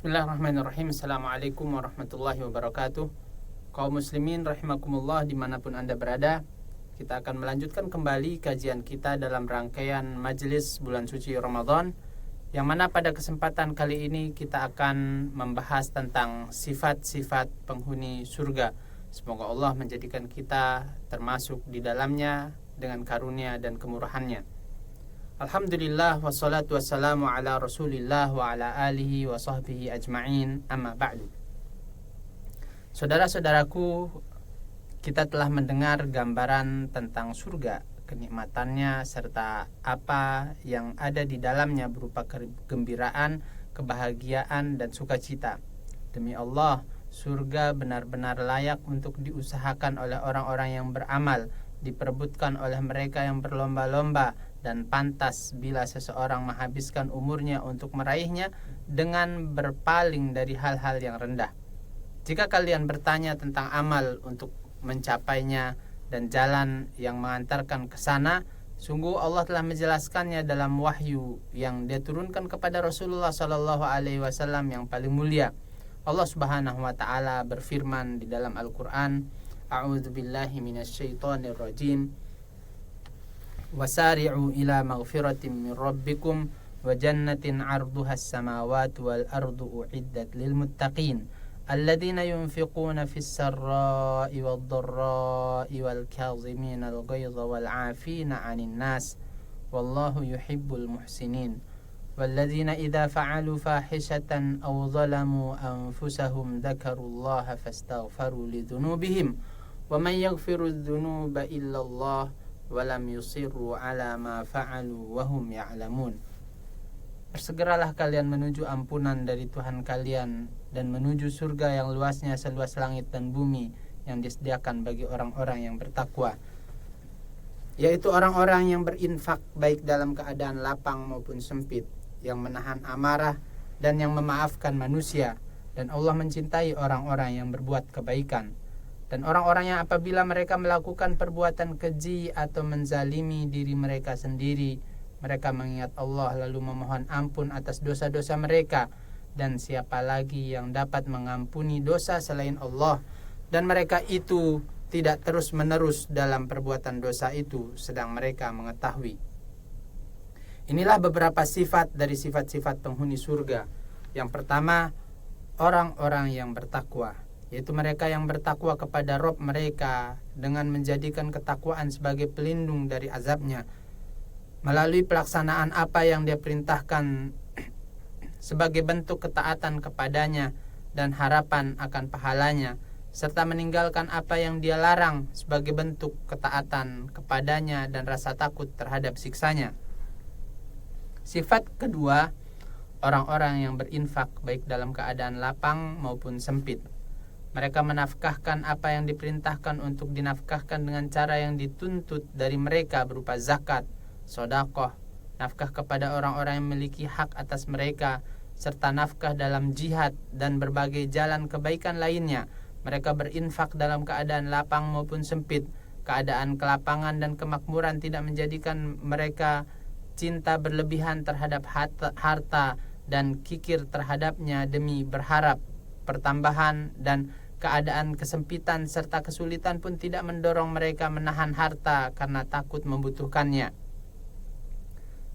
Bismillahirrahmanirrahim. Assalamualaikum warahmatullahi wabarakatuh. Kaum muslimin rahimakumullah dimanapun Anda berada, kita akan melanjutkan kembali kajian kita dalam rangkaian majelis bulan suci Ramadan, yang mana pada kesempatan kali ini kita akan membahas tentang sifat-sifat penghuni surga. Semoga Allah menjadikan kita termasuk di dalamnya dengan karunia dan kemurahannya. Alhamdulillah wassalatu wassalamu ala rasulillah wa ala alihi wa sahbihi ajma'in, amma ba'du. Saudara-saudaraku, kita telah mendengar gambaran tentang surga, kenikmatannya, serta apa yang ada di dalamnya berupa kegembiraan, kebahagiaan, dan sukacita. Demi Allah, surga benar-benar layak untuk diusahakan oleh orang-orang yang beramal, diperebutkan oleh mereka yang berlomba-lomba, dan pantas bila seseorang menghabiskan umurnya untuk meraihnya dengan berpaling dari hal-hal yang rendah. Jika kalian bertanya tentang amal untuk mencapainya dan jalan yang mengantarkan ke sana, sungguh Allah telah menjelaskannya dalam wahyu yang Dia turunkan kepada Rasulullah sallallahu alaihi wasallam yang paling mulia. Allah Subhanahu wa taala berfirman di dalam Al-Qur'an, A'udzubillahi minasyaitonir rajim. Wasari'u ila maghfiratin min rabbikum wa jannatin 'arduha as-samawati wal ardu u'iddat lil muttaqin alladzina yunfiquna fis sarra'i wad dharra'i wal kadhimina al ghayza wal 'afina 'anil nas wallahu yuhibbul muhsinin walladzina idza fa'alu fahishatan aw zalamu anfusahum dzakarullaha fastaghfaru lidzunubihim wa man yaghfiru dzunuba illa Allah walam yusirru ala ma fa'alu wahum ya'lamun. Bersegeralah kalian menuju ampunan dari Tuhan kalian dan menuju surga yang luasnya seluas langit dan bumi yang disediakan bagi orang-orang yang bertakwa, yaitu orang-orang yang berinfak baik dalam keadaan lapang maupun sempit, yang menahan amarah dan yang memaafkan manusia, dan Allah mencintai orang-orang yang berbuat kebaikan. Dan orang-orang yang apabila mereka melakukan perbuatan keji atau menzalimi diri mereka sendiri, mereka mengingat Allah lalu memohon ampun atas dosa-dosa mereka. Dan siapa lagi yang dapat mengampuni dosa selain Allah? Dan mereka itu tidak terus-menerus dalam perbuatan dosa itu, sedang mereka mengetahui. Inilah beberapa sifat dari sifat-sifat penghuni surga. Yang pertama, orang-orang yang bertakwa, yaitu mereka yang bertakwa kepada Rabb mereka dengan menjadikan ketakwaan sebagai pelindung dari azabnya melalui pelaksanaan apa yang Dia perintahkan sebagai bentuk ketaatan kepadanya dan harapan akan pahalanya, serta meninggalkan apa yang Dia larang sebagai bentuk ketaatan kepadanya dan rasa takut terhadap siksanya. Sifat kedua, orang-orang yang berinfak baik dalam keadaan lapang maupun sempit. Mereka menafkahkan apa yang diperintahkan untuk dinafkahkan dengan cara yang dituntut dari mereka berupa zakat, sedekah, nafkah kepada orang-orang yang memiliki hak atas mereka, serta nafkah dalam jihad dan berbagai jalan kebaikan lainnya. Mereka berinfak dalam keadaan lapang maupun sempit. Keadaan kelapangan dan kemakmuran tidak menjadikan mereka cinta berlebihan terhadap harta dan kikir terhadapnya demi berharap pertambahan, dan keadaan kesempitan serta kesulitan pun tidak mendorong mereka menahan harta karena takut membutuhkannya.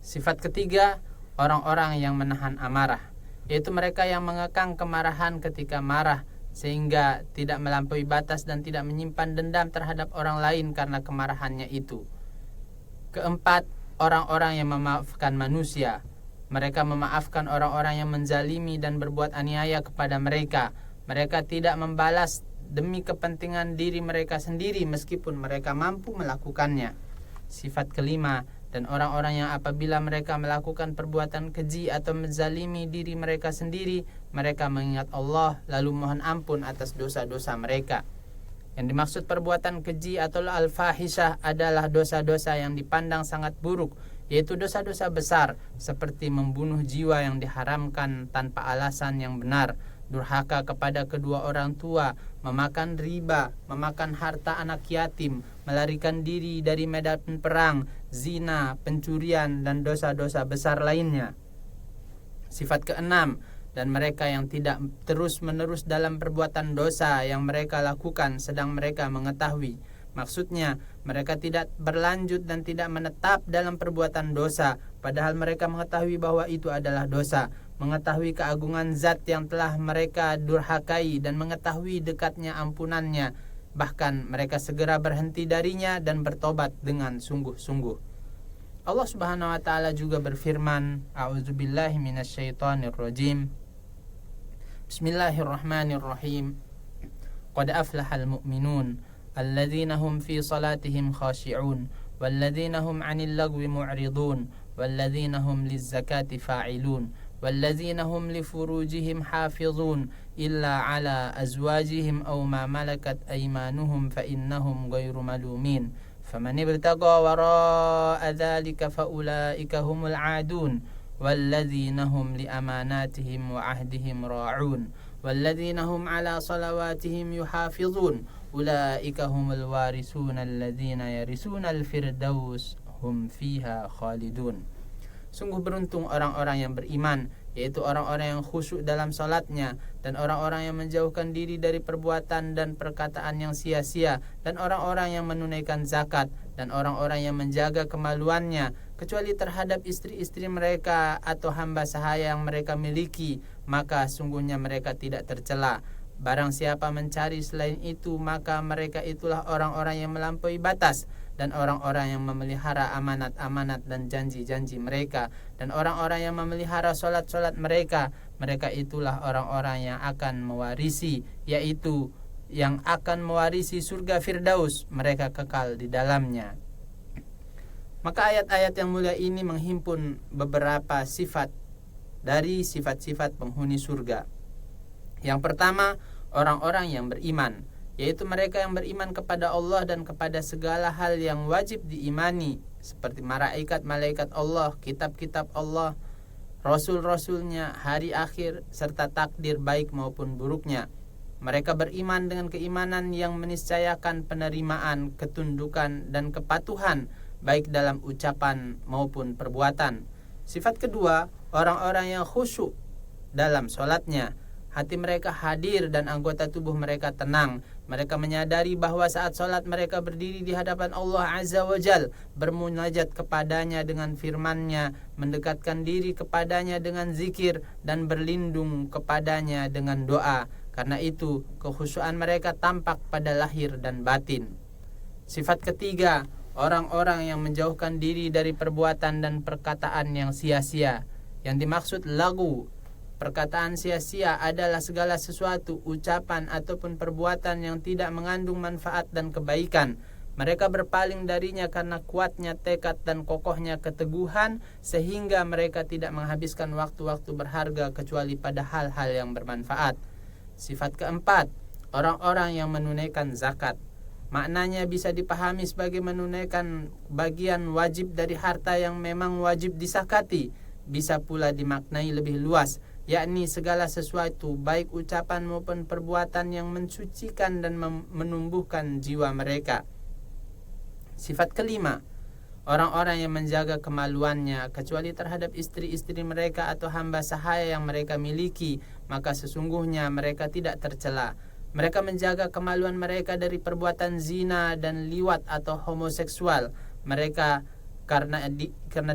Sifat ketiga, orang-orang yang menahan amarah, yaitu mereka yang mengekang kemarahan ketika marah sehingga tidak melampaui batas dan tidak menyimpan dendam terhadap orang lain karena kemarahannya itu. Keempat, orang-orang yang memaafkan manusia. Mereka memaafkan orang-orang yang menzalimi dan berbuat aniaya kepada mereka. Mereka tidak membalas demi kepentingan diri mereka sendiri meskipun mereka mampu melakukannya. Sifat kelima, dan orang-orang yang apabila mereka melakukan perbuatan keji atau menzalimi diri mereka sendiri, mereka mengingat Allah lalu mohon ampun atas dosa-dosa mereka. Yang dimaksud perbuatan keji atau al-fahisyah adalah dosa-dosa yang dipandang sangat buruk, yaitu dosa-dosa besar seperti membunuh jiwa yang diharamkan tanpa alasan yang benar, durhaka kepada kedua orang tua, memakan riba, memakan harta anak yatim, melarikan diri dari medan perang, zina, pencurian, dan dosa-dosa besar lainnya. Sifat keenam, dan mereka yang tidak terus-menerus dalam perbuatan dosa yang mereka lakukan sedang mereka mengetahui. Maksudnya, mereka tidak berlanjut dan tidak menetap dalam perbuatan dosa, padahal mereka mengetahui bahwa itu adalah dosa, mengetahui keagungan zat yang telah mereka durhakai dan mengetahui dekatnya ampunannya. Bahkan mereka segera berhenti darinya dan bertobat dengan sungguh-sungguh. Allah Subhanahu wa taala juga berfirman, A'udzubillahi minasyaitonirrajim. Bismillahirrahmanirrahim. Qad aflahal mu'minun alladzina hum fi salatihim khashi'un walladzina hum 'anil lagwi mu'ridun walladzina hum lizzakati fa'ilun walladzina hum lifurujihim hafizun illa 'ala azwajihim aw ma malakat aymanuhum fa innahum ghairu malumin faman ibtagha wara'a dzalika fa ulaika humul 'adun walladzina hum li amanatihim wa 'ahdihim ra'un walladzina hum 'ala salawatihim yuhafizun ulaika humul warisuna alladzina yarisuna al-firdaus hum fiha khalidun. Sungguh beruntung orang-orang yang beriman, yaitu orang-orang yang khusyuk dalam salatnya, dan orang-orang yang menjauhkan diri dari perbuatan dan perkataan yang sia-sia, dan orang-orang yang menunaikan zakat, dan orang-orang yang menjaga kemaluannya, kecuali terhadap istri-istri mereka atau hamba sahaya yang mereka miliki, maka sungguhnya mereka tidak tercela. Barang siapa mencari selain itu, maka mereka itulah orang-orang yang melampaui batas, dan orang-orang yang memelihara amanat-amanat dan janji-janji mereka, dan orang-orang yang memelihara solat-solat mereka, mereka itulah orang-orang yang akan mewarisi, yaitu yang akan mewarisi surga Firdaus, mereka kekal di dalamnya. Maka ayat-ayat yang mulia ini menghimpun beberapa sifat dari sifat-sifat penghuni surga. Yang pertama, orang-orang yang beriman, yaitu mereka yang beriman kepada Allah dan kepada segala hal yang wajib diimani, seperti malaikat-malaikat Allah, kitab-kitab Allah, rasul-rasulnya, hari akhir, serta takdir baik maupun buruknya. Mereka beriman dengan keimanan yang meniscayakan penerimaan, ketundukan, dan kepatuhan, baik dalam ucapan maupun perbuatan. Sifat kedua, orang-orang yang khusyuk dalam sholatnya. Hati mereka hadir dan anggota tubuh mereka tenang. Mereka menyadari bahwa saat sholat mereka berdiri di hadapan Allah Azza wa Jal, bermunajat kepadanya dengan firman-Nya, mendekatkan diri kepadanya dengan zikir, dan berlindung kepadanya dengan doa. Karena itu, kekhusyuan mereka tampak pada lahir dan batin. Sifat ketiga, orang-orang yang menjauhkan diri dari perbuatan dan perkataan yang sia-sia. Yang dimaksud lagu, perkataan sia-sia adalah segala sesuatu, ucapan ataupun perbuatan yang tidak mengandung manfaat dan kebaikan. Mereka berpaling darinya karena kuatnya tekad dan kokohnya keteguhan, sehingga mereka tidak menghabiskan waktu-waktu berharga kecuali pada hal-hal yang bermanfaat. Sifat keempat, orang-orang yang menunaikan zakat. Maknanya bisa dipahami sebagai menunaikan bagian wajib dari harta yang memang wajib disakati. Bisa pula dimaknai lebih luas, yakni segala sesuatu, baik ucapan maupun perbuatan yang mensucikan dan menumbuhkan jiwa mereka. Sifat kelima, orang-orang yang menjaga kemaluannya, kecuali terhadap istri-istri mereka atau hamba sahaya yang mereka miliki, maka sesungguhnya mereka tidak tercela. Mereka menjaga kemaluan mereka dari perbuatan zina dan liwat atau homoseksual. Mereka karena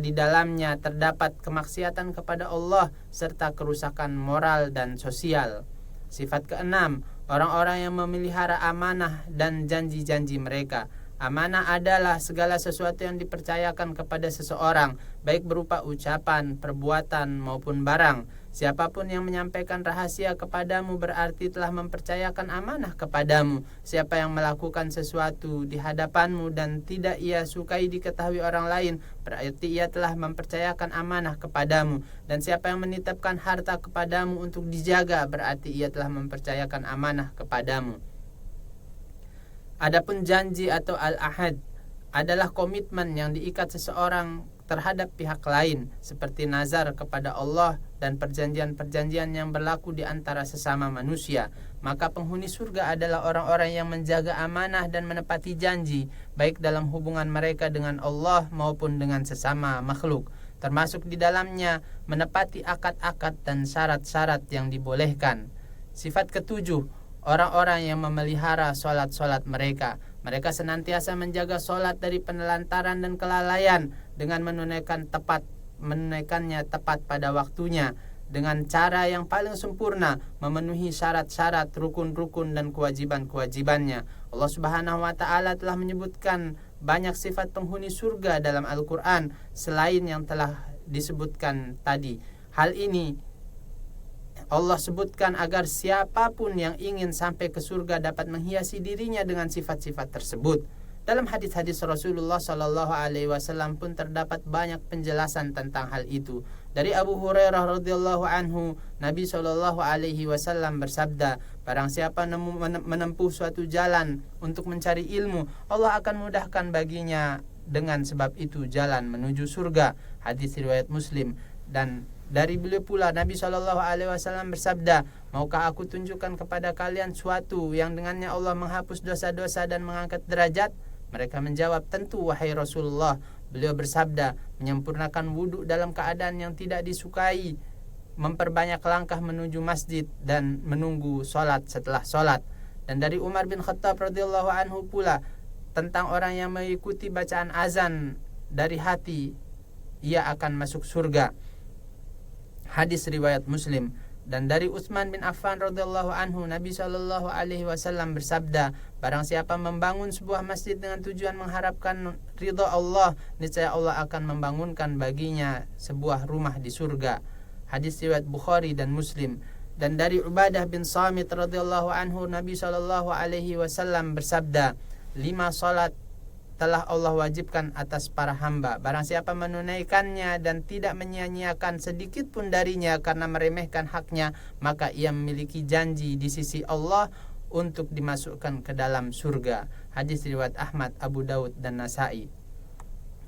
di dalamnya terdapat kemaksiatan kepada Allah serta kerusakan moral dan sosial. Sifat keenam, orang-orang yang memelihara amanah dan janji-janji mereka. Amanah adalah segala sesuatu yang dipercayakan kepada seseorang, baik berupa ucapan, perbuatan maupun barang. Siapapun yang menyampaikan rahasia kepadamu berarti telah mempercayakan amanah kepadamu. Siapa yang melakukan sesuatu di hadapanmu dan tidak ia sukai diketahui orang lain, berarti ia telah mempercayakan amanah kepadamu. Dan siapa yang menitipkan harta kepadamu untuk dijaga, berarti ia telah mempercayakan amanah kepadamu. Adapun janji atau al-ahad adalah komitmen yang diikat seseorang terhadap pihak lain, seperti nazar kepada Allah dan perjanjian-perjanjian yang berlaku di antara sesama manusia. Maka penghuni surga adalah orang-orang yang menjaga amanah dan menepati janji, baik dalam hubungan mereka dengan Allah maupun dengan sesama makhluk. termasuk di dalamnya menepati akad-akad dan syarat-syarat yang dibolehkan. Sifat ketujuh, orang-orang yang memelihara solat-solat mereka. Mereka senantiasa menjaga solat dari penelantaran dan kelalaian dengan menunaikannya tepat pada waktunya, dengan cara yang paling sempurna, memenuhi syarat-syarat, rukun-rukun dan kewajiban-kewajibannya. Allah Subhanahu wa taala telah menyebutkan banyak sifat penghuni surga dalam Al-Qur'an selain yang telah disebutkan tadi. Hal ini Allah sebutkan agar siapapun yang ingin sampai ke surga dapat menghiasi dirinya dengan sifat-sifat tersebut. Dalam hadis-hadis Rasulullah Shallallahu Alaihi Wasallam pun terdapat banyak penjelasan tentang hal itu. Dari Abu Hurairah radhiyallahu anhu, Nabi Shallallahu Alaihi Wasallam bersabda, barang siapa menempuh suatu jalan untuk mencari ilmu, Allah akan mudahkan baginya dengan sebab itu jalan menuju surga. Hadis riwayat Muslim. Dan dari beliau pula Nabi Shallallahu Alaihi Wasallam bersabda, maukah aku tunjukkan kepada kalian suatu yang dengannya Allah menghapus dosa-dosa dan mengangkat derajat? Mereka menjawab, tentu wahai Rasulullah. Beliau bersabda, menyempurnakan wudhu dalam keadaan yang tidak disukai, memperbanyak langkah menuju masjid dan menunggu solat setelah solat. Dan dari Umar bin Khattab radhiyallahu anhu pula tentang orang yang mengikuti bacaan azan dari hati, ia akan masuk surga. Hadis riwayat Muslim. Dan dari Utsman bin Affan radhiyallahu anhu, Nabi sallallahu alaihi wasallam bersabda, barang siapa membangun sebuah masjid dengan tujuan mengharapkan ridha Allah, niscaya Allah akan membangunkan baginya sebuah rumah di surga. Hadis riwayat Bukhari dan Muslim. Dan dari Ubadah bin Samit radhiyallahu anhu, Nabi sallallahu alaihi wasallam bersabda, 5 salat telah Allah wajibkan atas para hamba. Barang siapa menunaikannya dan tidak menyia-nyiakan sedikit pun darinya karena meremehkan haknya, maka ia memiliki janji di sisi Allah untuk dimasukkan ke dalam surga. Hadis riwayat Ahmad, Abu Daud dan Nasai.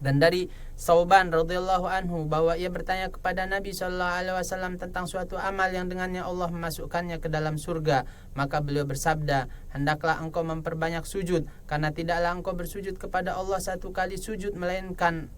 Dan dari Sauban radhiyallahu anhu bahwa ia bertanya kepada Nabi sallallahu alaihi wasallam tentang suatu amal yang dengannya Allah memasukkannya ke dalam surga, maka beliau bersabda, hendaklah engkau memperbanyak sujud, karena tidaklah engkau bersujud kepada Allah 1 kali sujud melainkan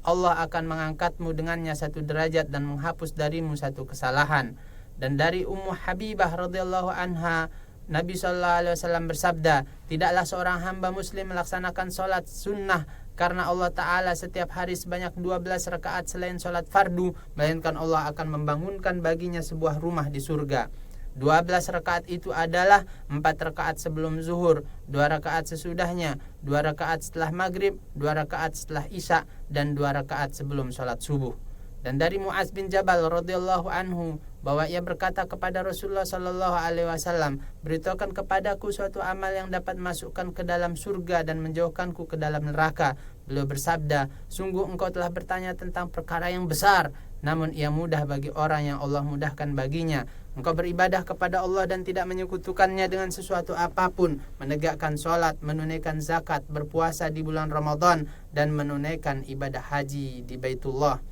Allah akan mengangkatmu dengannya 1 derajat dan menghapus darimu 1 kesalahan. Dan dari Ummu Habibah radhiyallahu anha, Nabi sallallahu alaihi wasallam bersabda, tidaklah seorang hamba muslim melaksanakan salat sunnah karena Allah Ta'ala setiap hari sebanyak 12 rakaat selain sholat fardu, melainkan Allah akan membangunkan baginya sebuah rumah di surga. 12 rakaat itu adalah 4 rakaat sebelum zuhur, 2 rakaat sesudahnya, 2 rakaat setelah maghrib, 2 rakaat setelah isya, dan 2 rakaat sebelum sholat subuh. Dan dari Mu'az bin Jabal radhiyallahu anhu bahwa ia berkata kepada Rasulullah sallallahu alaihi wasallam, beritahukan kepadaku suatu amal yang dapat masukkan ke dalam surga dan menjauhkanku ke dalam neraka. Beliau bersabda, sungguh engkau telah bertanya tentang perkara yang besar, namun ia mudah bagi orang yang Allah mudahkan baginya. Engkau beribadah kepada Allah dan tidak menyekutukannya dengan sesuatu apapun, menegakkan sholat, menunaikan zakat, berpuasa di bulan Ramadan, dan menunaikan ibadah haji di Baitullah.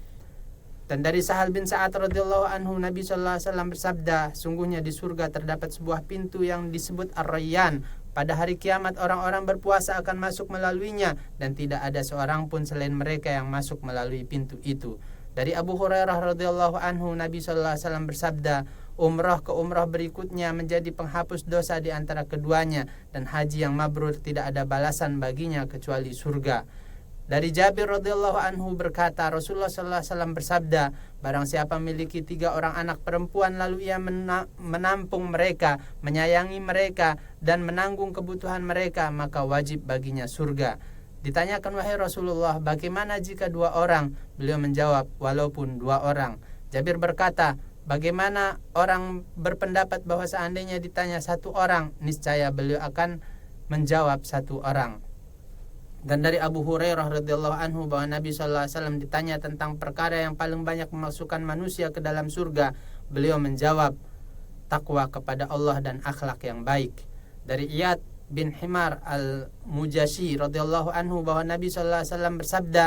Dan dari Sahal bin Sa'ad radhiyallahu anhu, Nabi sallallahu alaihi wasallam bersabda, sungguhnya di surga terdapat sebuah pintu yang disebut Ar-Rayyan. Pada hari kiamat orang-orang berpuasa akan masuk melaluinya dan tidak ada seorang pun selain mereka yang masuk melalui pintu itu. Dari Abu Hurairah radhiyallahu anhu, Nabi sallallahu alaihi wasallam bersabda, umrah ke umrah berikutnya menjadi penghapus dosa di antara keduanya, dan haji yang mabrur tidak ada balasan baginya kecuali surga. Dari Jabir radhiyallahu anhu berkata, Rasulullah sallallahu alaihi wasallam bersabda, barang siapa memiliki 3 orang anak perempuan lalu ia menampung mereka, menyayangi mereka dan menanggung kebutuhan mereka, maka wajib baginya surga. Ditanyakan, wahai Rasulullah, bagaimana jika 2 orang? Beliau menjawab, walaupun 2 orang. Jabir berkata, bagaimana orang berpendapat bahwa seandainya ditanya 1 orang, niscaya beliau akan menjawab 1 orang. Dan dari Abu Hurairah radhiyallahu anhu bahwa Nabi sallallahu alaihi wasallam ditanya tentang perkara yang paling banyak memasukkan manusia ke dalam surga, beliau menjawab, takwa kepada Allah dan akhlak yang baik. Dari Iyad bin Himar al-Mujashi radhiyallahu anhu bahwa Nabi sallallahu alaihi wasallam bersabda,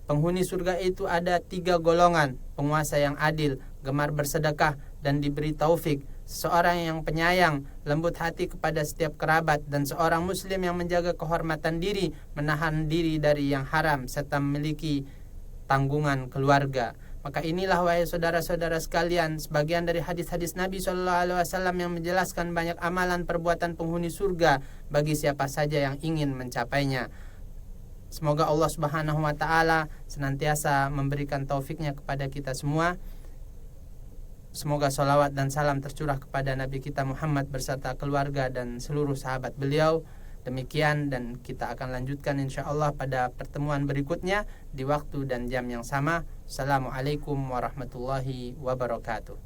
penghuni surga itu ada 3 golongan, penguasa yang adil, gemar bersedekah dan diberi taufik, seorang yang penyayang, lembut hati kepada setiap kerabat, dan seorang muslim yang menjaga kehormatan diri, menahan diri dari yang haram, serta memiliki tanggungan keluarga. Maka inilah wahai saudara-saudara sekalian, sebagian dari hadis-hadis Nabi SAW yang menjelaskan banyak amalan perbuatan penghuni surga bagi siapa saja yang ingin mencapainya. Semoga Allah Subhanahu wa taala senantiasa memberikan taufiknya kepada kita semua. Semoga salawat dan salam tercurah kepada Nabi kita Muhammad berserta keluarga dan seluruh sahabat beliau. Demikian, dan kita akan lanjutkan insyaallah pada pertemuan berikutnya di waktu dan jam yang sama. Assalamualaikum warahmatullahi wabarakatuh.